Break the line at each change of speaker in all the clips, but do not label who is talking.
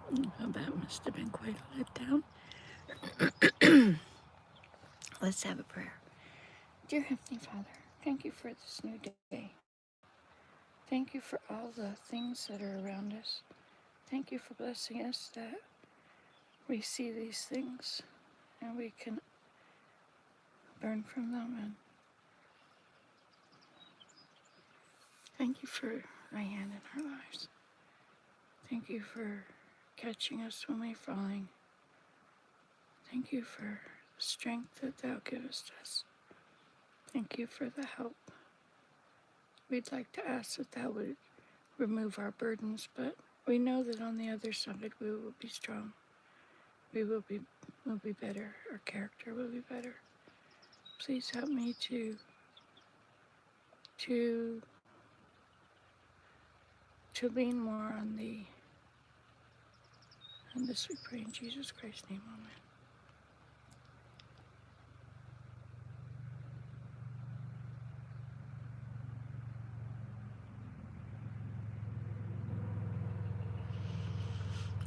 Oh, that must have been quite a letdown. Let's have a prayer. Dear Heavenly Father, thank you for this new day. Thank you for all the things that are around us. Thank you for blessing us that we see these things and we can learn from them. And thank you for my hand in our lives. Thank you for catching us when we're falling. Thank you for the strength that thou givest us. Thank you for the help. We'd like to ask that thou would remove our burdens, but we know that on the other side we will be strong. We will be better. Our character will be better. Please help me to to lean more on thee. And this we pray in Jesus Christ's name. Amen.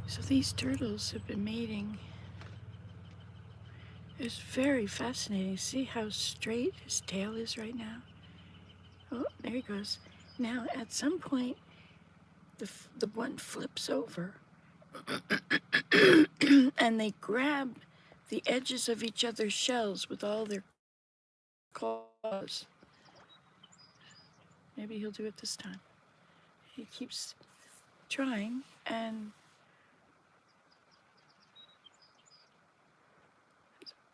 So these turtles have been mating. It's very fascinating. See how straight his tail is right now? Oh, there he goes. Now, at some point, the one flips over and they grab the edges of each other's shells with all their claws. Maybe he'll do it this time. He keeps trying, and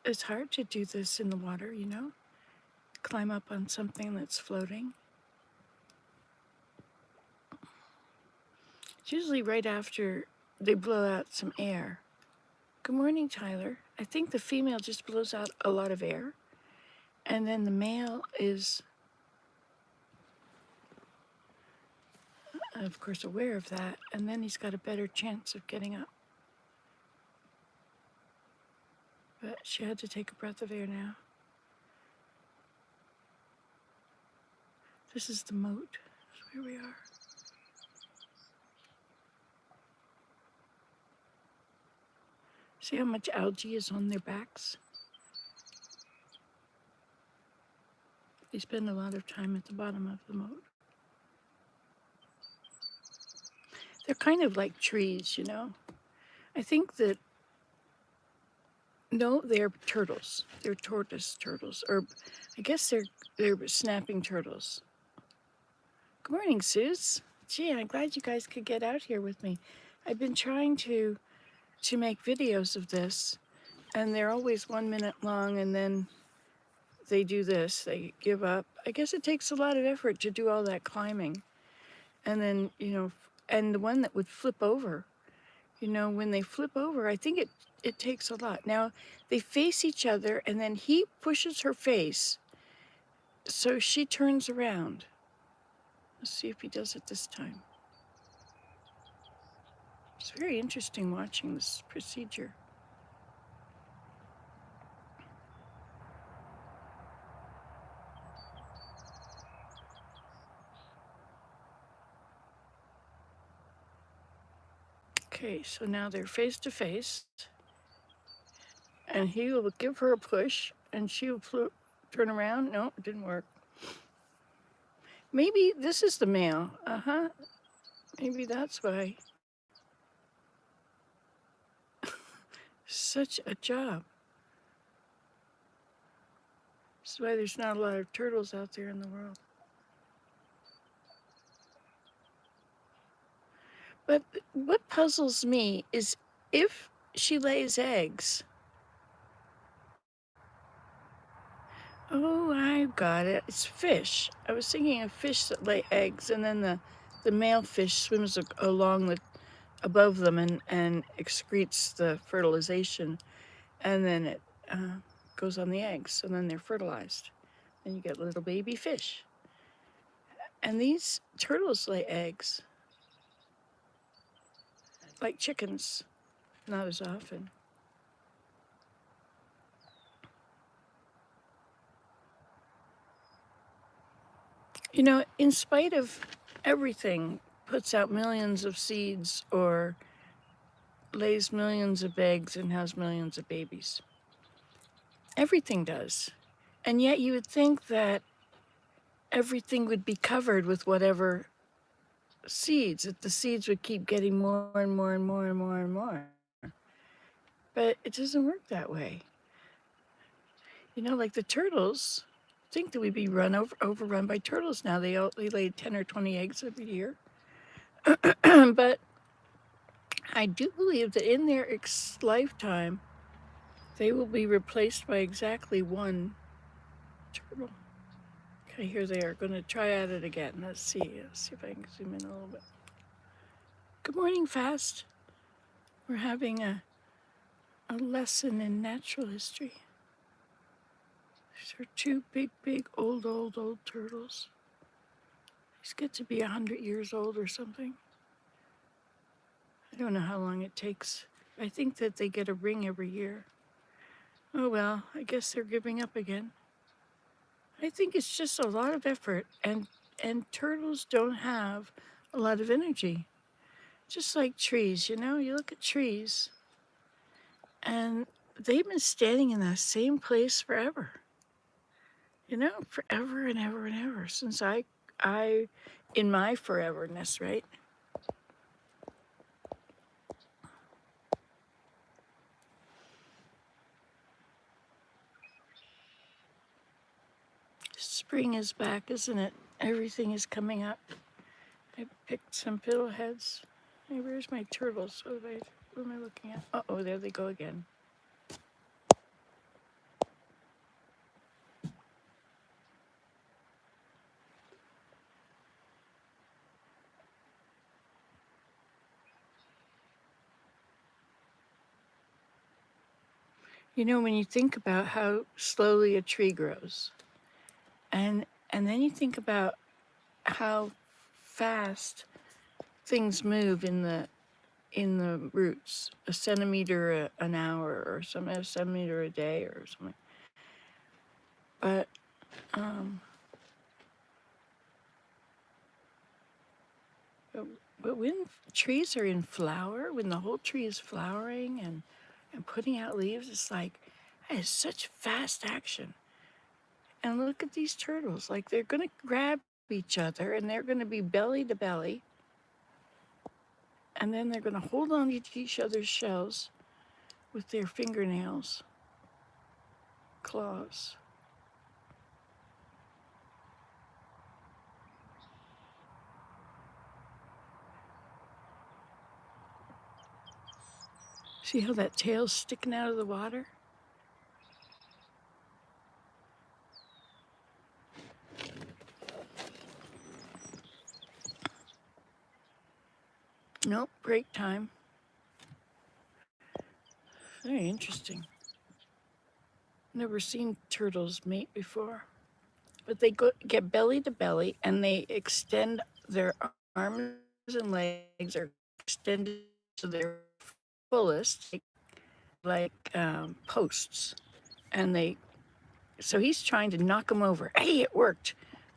it's hard to do this in the water, you know? Climb up on something that's floating. It's usually right after they blow out some air. Good morning, Tyler. I think the female just blows out a lot of air, and then the male is, of course, aware of that, and then he's got a better chance of getting up. But she had to take a breath of air now. This is the moat. That's where we are. See how much algae is on their backs? They spend a lot of time at the bottom of the moat. They're kind of like trees, you know? I think that, no, they're turtles. They're tortoise turtles, or I guess they're snapping turtles. Good morning, Suze. Gee, I'm glad you guys could get out here with me. I've been trying to make videos of this, and they're always 1 minute long, and then they do this. They give up. I guess it takes a lot of effort to do all that climbing. And then, you know, and the one that would flip over, you know, when they flip over, I think it takes a lot. Now, they face each other, and then he pushes her face, so she turns around. Let's see if he does it this time. It's very interesting watching this procedure. Okay, so now they're face to face, and he will give her a push, and she will turn around. No, it didn't work. Maybe this is the male. Uh-huh. Maybe that's why. Such a job. That's why there's not a lot of turtles out there in the world. But what puzzles me is if she lays eggs. Oh, I got it. It's fish. I was thinking of fish that lay eggs, and then the male fish swims along above them and excretes the fertilization, and then it goes on the eggs, and then they're fertilized. And you get little baby fish. And these turtles lay eggs like chickens, not as often. You know, in spite of everything, puts out millions of seeds or lays millions of eggs and has millions of babies. Everything does. And yet you would think that everything would be covered with whatever seeds, that the seeds would keep getting more and more and more and more and more. But it doesn't work that way. You know, like the turtles, think that we'd be overrun by turtles now. They lay 10 or 20 eggs every year. But I do believe that in their lifetime, they will be replaced by exactly one turtle. Okay, here they are. Going to try at it again. Let's see. Let's see if I can zoom in a little bit. Good morning, Fast. We're having a lesson in natural history. These are two big, old turtles. These get to be 100 years old or something. I don't know how long it takes. I think that they get a ring every year. Oh well, I guess they're giving up again. I think it's just a lot of effort, and turtles don't have a lot of energy. Just like trees, you know, you look at trees and they've been standing in that same place forever. You know, forever and ever and ever since I in my foreverness, right? Spring is back, isn't it? Everything is coming up. I picked some fiddleheads. Hey, where's my turtles? What am I looking at? Uh-oh, there they go again. You know, when you think about how slowly a tree grows, and then you think about how fast things move in the roots, a centimeter an hour or a centimeter a day or something. But um, but when trees are in flower, when the whole tree is flowering and putting out leaves, it's like that is such fast action. And look at these turtles, like they're gonna grab each other and they're gonna be belly to belly, and then they're gonna hold on to each other's shells with their fingernails, claws. See how that tail's sticking out of the water? Nope, break time. Very interesting. Never seen turtles mate before. But they get belly to belly and they extend their arms and legs are extended to their fullest, like posts. And so he's trying to knock them over. Hey, it worked.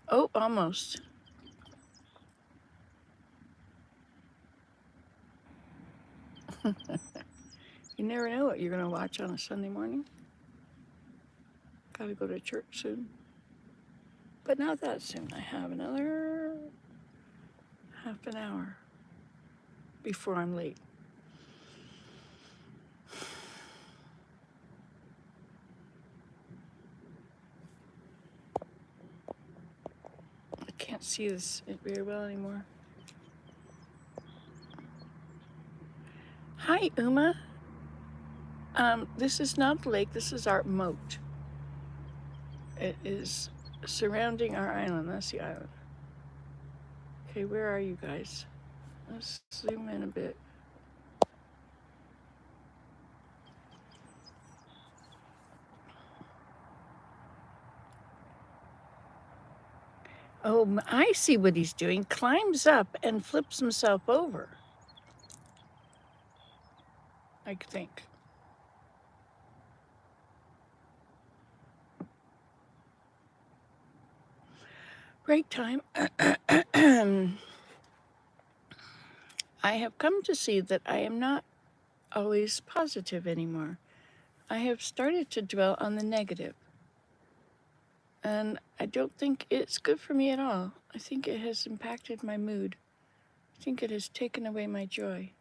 Oh, almost. You never know what you're going to watch on a Sunday morning. Got to go to church soon. But not that soon. I have another half an hour before I'm late. I can't see this very well anymore. Hi, Uma. This is not the lake, this is our moat. It is surrounding our island. That's the island. Okay, where are you guys? Let's zoom in a bit. Oh, I see what he's doing. Climbs up and flips himself over, I think. Break time. I have come to see that I am not always positive anymore. I have started to dwell on the negative, and I don't think it's good for me at all. I think it has impacted my mood. I think it has taken away my joy.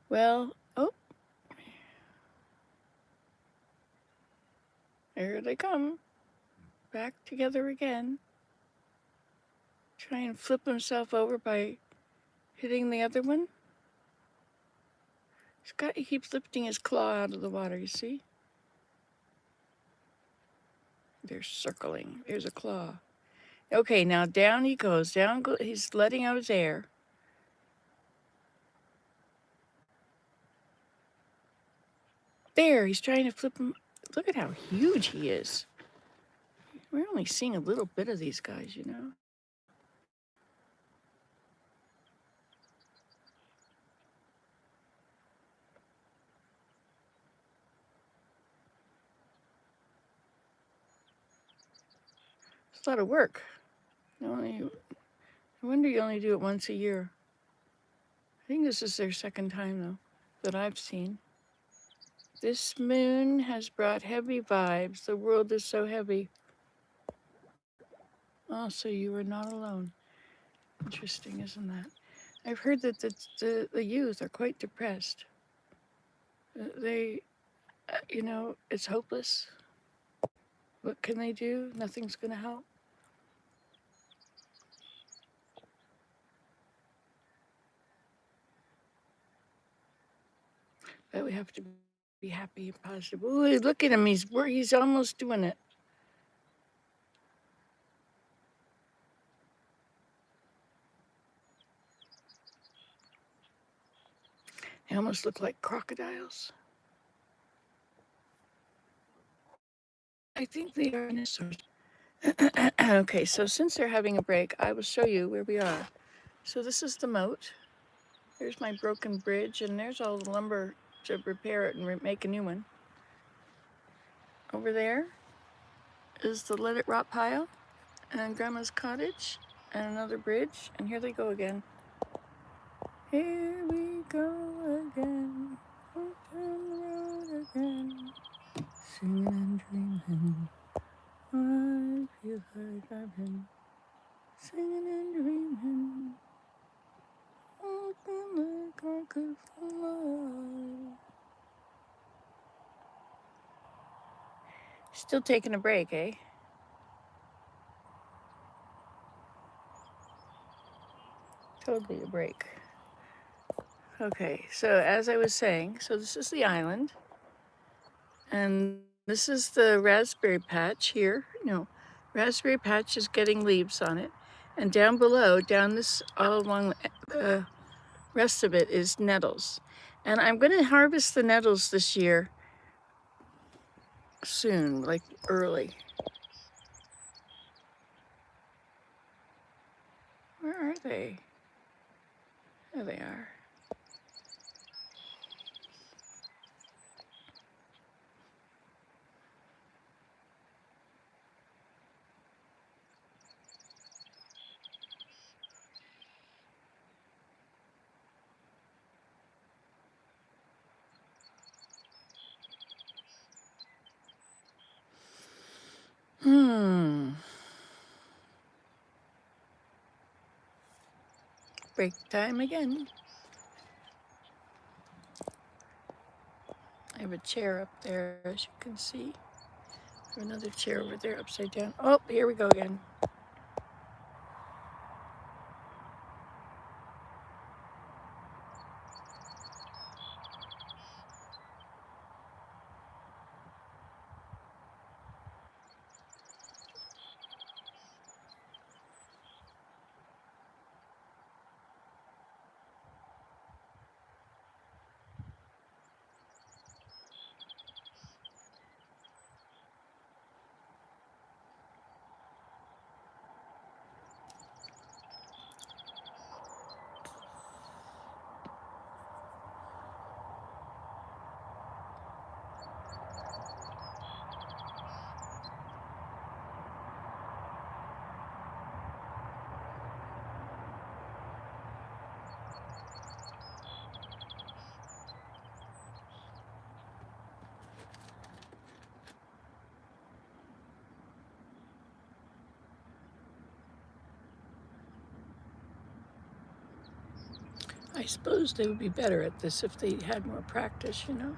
Well, oh, here they come. Back together again. Try and flip himself over by hitting the other one. He keeps lifting his claw out of the water, you see? They're circling. There's a claw. Okay, now down he goes. He's letting out his air. There, he's trying to flip him. Look at how huge he is. We're only seeing a little bit of these guys, you know? It's a lot of work. I wonder you only do it once a year. I think this is their second time, though, that I've seen. This moon has brought heavy vibes. The world is so heavy. Oh, so you are not alone. Interesting, isn't that? I've heard that the youth are quite depressed. They, it's hopeless. What can they do? Nothing's going to help. But we have to be happy and positive. Ooh, look at him. He's almost doing it. They almost look like crocodiles. I think they are dinosaurs. Okay, so since they're having a break, I will show you where we are. So this is the moat. There's my broken bridge, and there's all the lumber to repair it and make a new one. Over there is the let it rot pile, and Grandma's cottage, and another bridge, and here they go again. Here we go again, on the road again, singing and dreaming. I feel like I've been singing and dreaming, walking like I could fly. Still taking a break, eh? Totally a break. Okay, so as I was saying, so this is the island, and this is the raspberry patch here. No, raspberry patch is getting leaves on it, and down below, down this all along the rest of it is nettles. And I'm going to harvest the nettles this year soon, like early. Where are they? There they are. Break time again. I have a chair up there, as you can see. I have another chair over there, upside down. Oh, here we go again. I suppose they would be better at this if they had more practice, you know?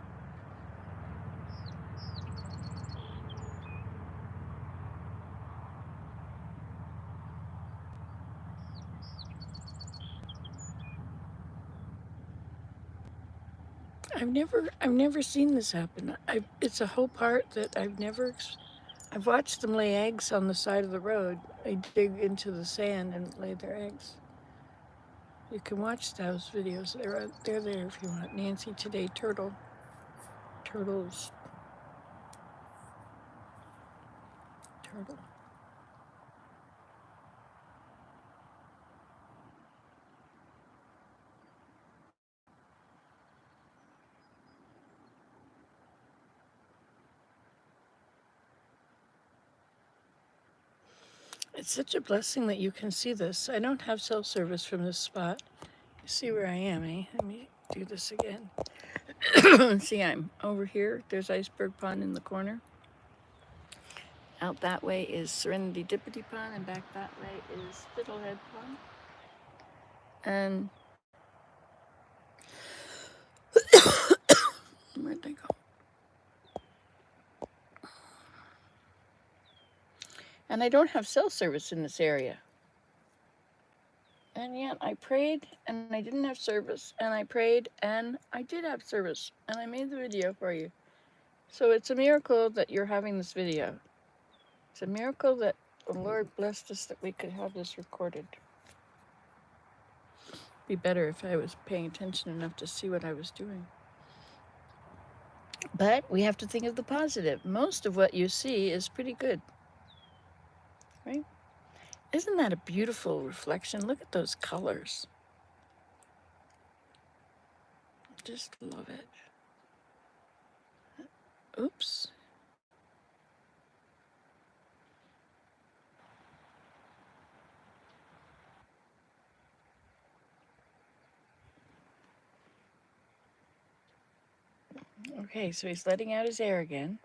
I've never seen this happen. It's a whole part that I've watched them lay eggs on the side of the road. They dig into the sand and lay their eggs. You can watch those videos. They're there if you want. Nancy Today turtles, turtle. It's such a blessing that you can see this. I don't have cell service from this spot. You see where I am, eh? Let me do this again. See, I'm over here. There's Iceberg Pond in the corner. Out that way is Serenity Dippity Pond, and back that way is Fiddlehead Pond. And where'd they go? And I don't have cell service in this area. And yet I prayed and I didn't have service, and I prayed and I did have service, and I made the video for you. So it's a miracle that you're having this video. It's a miracle that the Lord blessed us that we could have this recorded. It'd be better if I was paying attention enough to see what I was doing. But we have to think of the positive. Most of what you see is pretty good, right? Isn't that a beautiful reflection? Look at those colors. Just love it. Oops. Okay, so he's letting out his air again.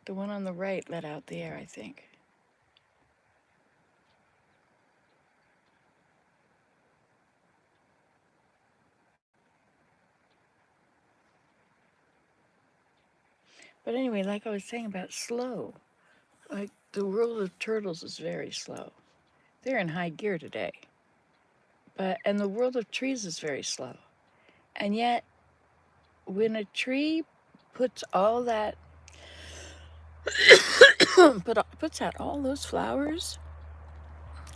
The one on the right let out the air, I think. But anyway, like I was saying about slow, like the world of turtles is very slow. They're in high gear today. And the world of trees is very slow. And yet, when a tree puts all that, puts out all those flowers,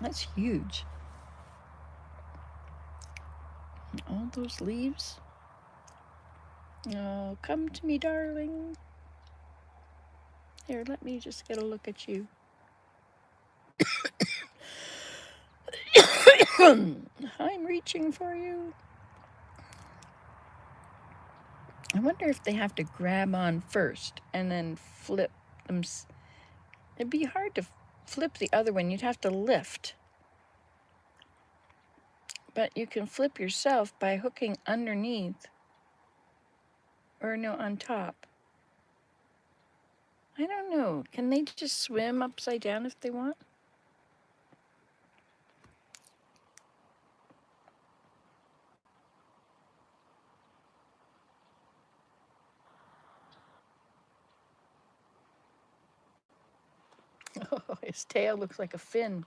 that's huge. All those leaves. Oh, come to me, darling. Here, let me just get a look at you. I'm reaching for you. I wonder if they have to grab on first and then flip them. It'd be hard to flip the other one. You'd have to lift. But you can flip yourself by hooking underneath. Or no, on top. I don't know. Can they just swim upside down if they want? Oh, his tail looks like a fin.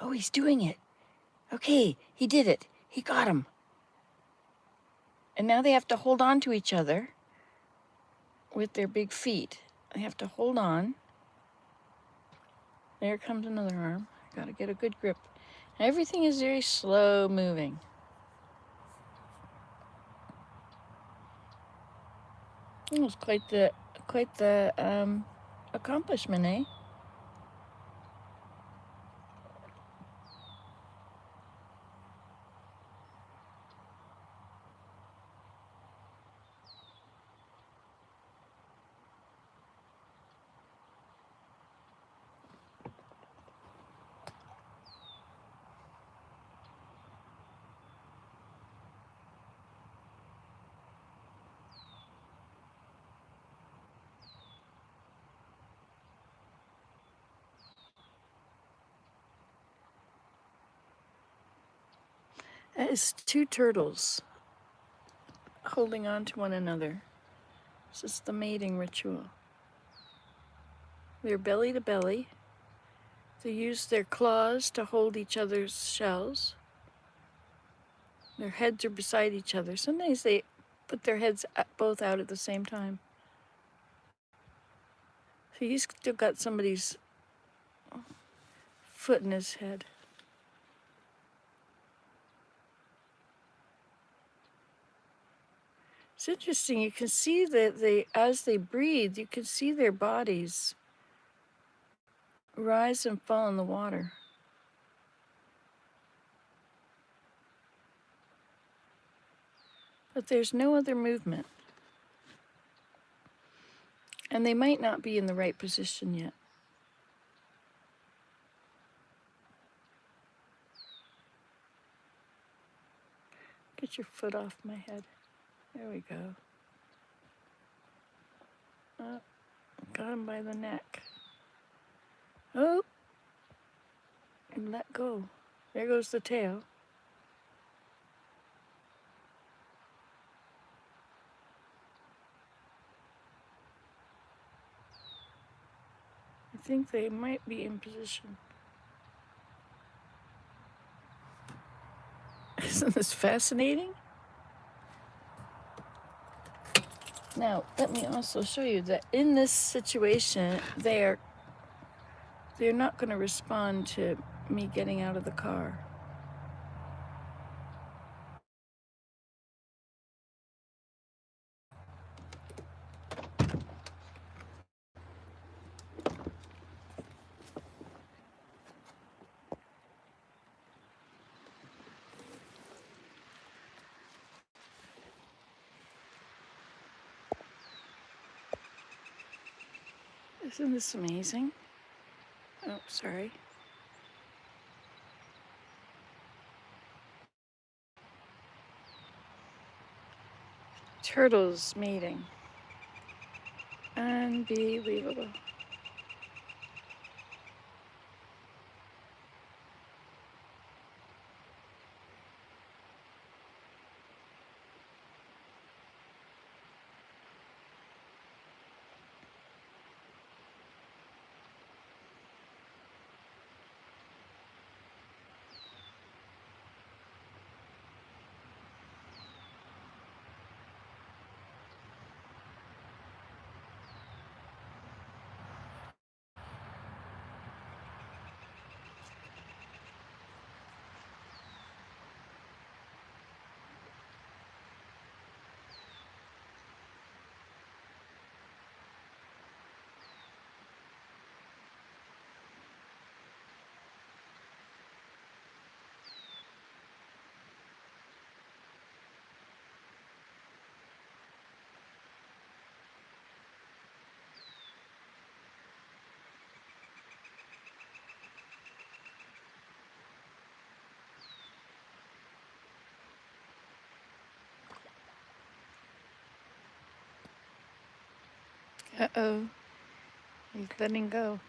Oh, he's doing it. Okay, he did it. He got him. And now they have to hold on to each other with their big feet. They have to hold on. There comes another arm. Got to get a good grip. Everything is very slow moving. It was quite the accomplishment, eh? That is two turtles holding on to one another. This is the mating ritual. They're belly to belly. They use their claws to hold each other's shells. Their heads are beside each other. Sometimes they put their heads both out at the same time. So he's still got somebody's foot in his head. It's interesting. You can see that as they breathe, you can see their bodies rise and fall in the water. But there's no other movement. And they might not be in the right position yet. Get your foot off my head. There we go. Oh, got him by the neck. Oh, and let go. There goes the tail. I think they might be in position. Isn't this fascinating? Now, let me also show you that in this situation, they're not going to respond to me getting out of the car. Isn't this amazing? Oh, sorry. Turtles mating. Unbelievable. Uh-oh. He's letting go.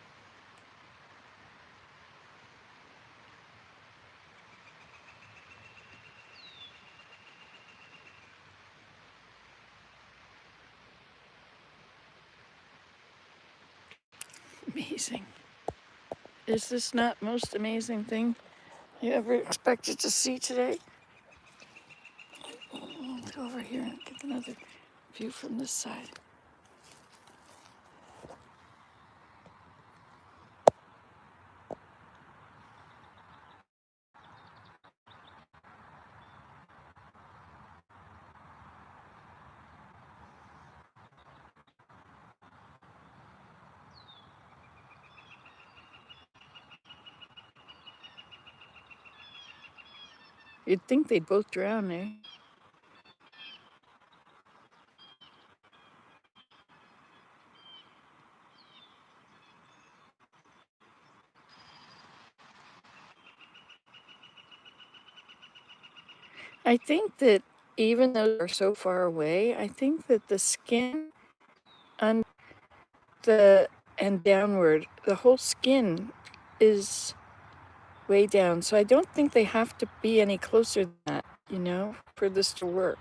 Amazing. Is this not most amazing thing you ever expected to see today? Let's go over here and get another view from this side. You'd think they'd both drown there. I think that even though they're so far away, I think that the skin on the and downward, the whole skin is way down. So I don't think they have to be any closer than that. you know, for this to work.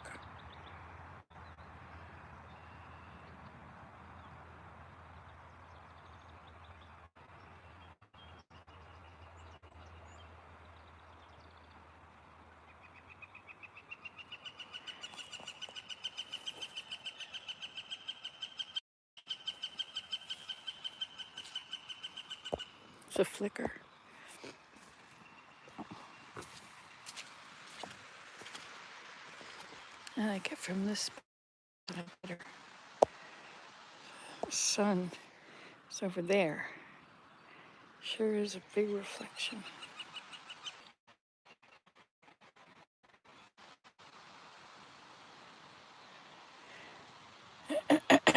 It's a flicker. I like it from this better. The sun is over there. Sure is a big reflection.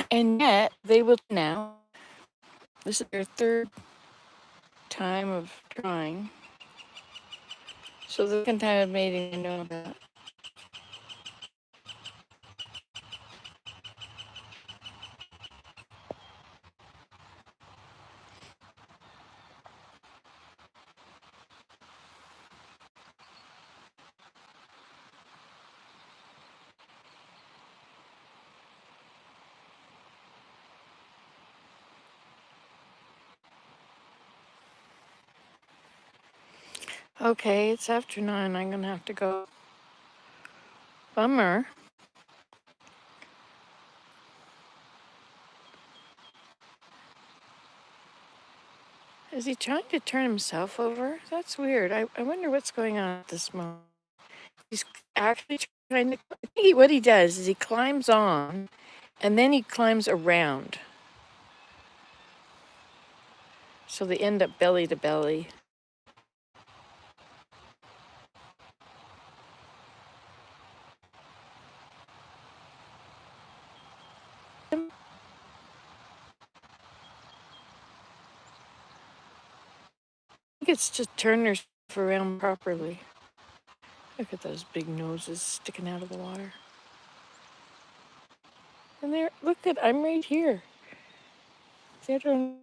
And yet, they will now, this is their third time of trying. So the second time of mating, I know about. Okay, it's after 9. I'm gonna have to go. Bummer. Is he trying to turn himself over? That's weird. I wonder what's going on at this moment. He's actually trying to. I think what he does is he climbs on and then he climbs around. So they end up belly to belly. I think it's just turn herself around properly. Look at those big noses sticking out of the water. And there, look at, I'm right here. See, I don't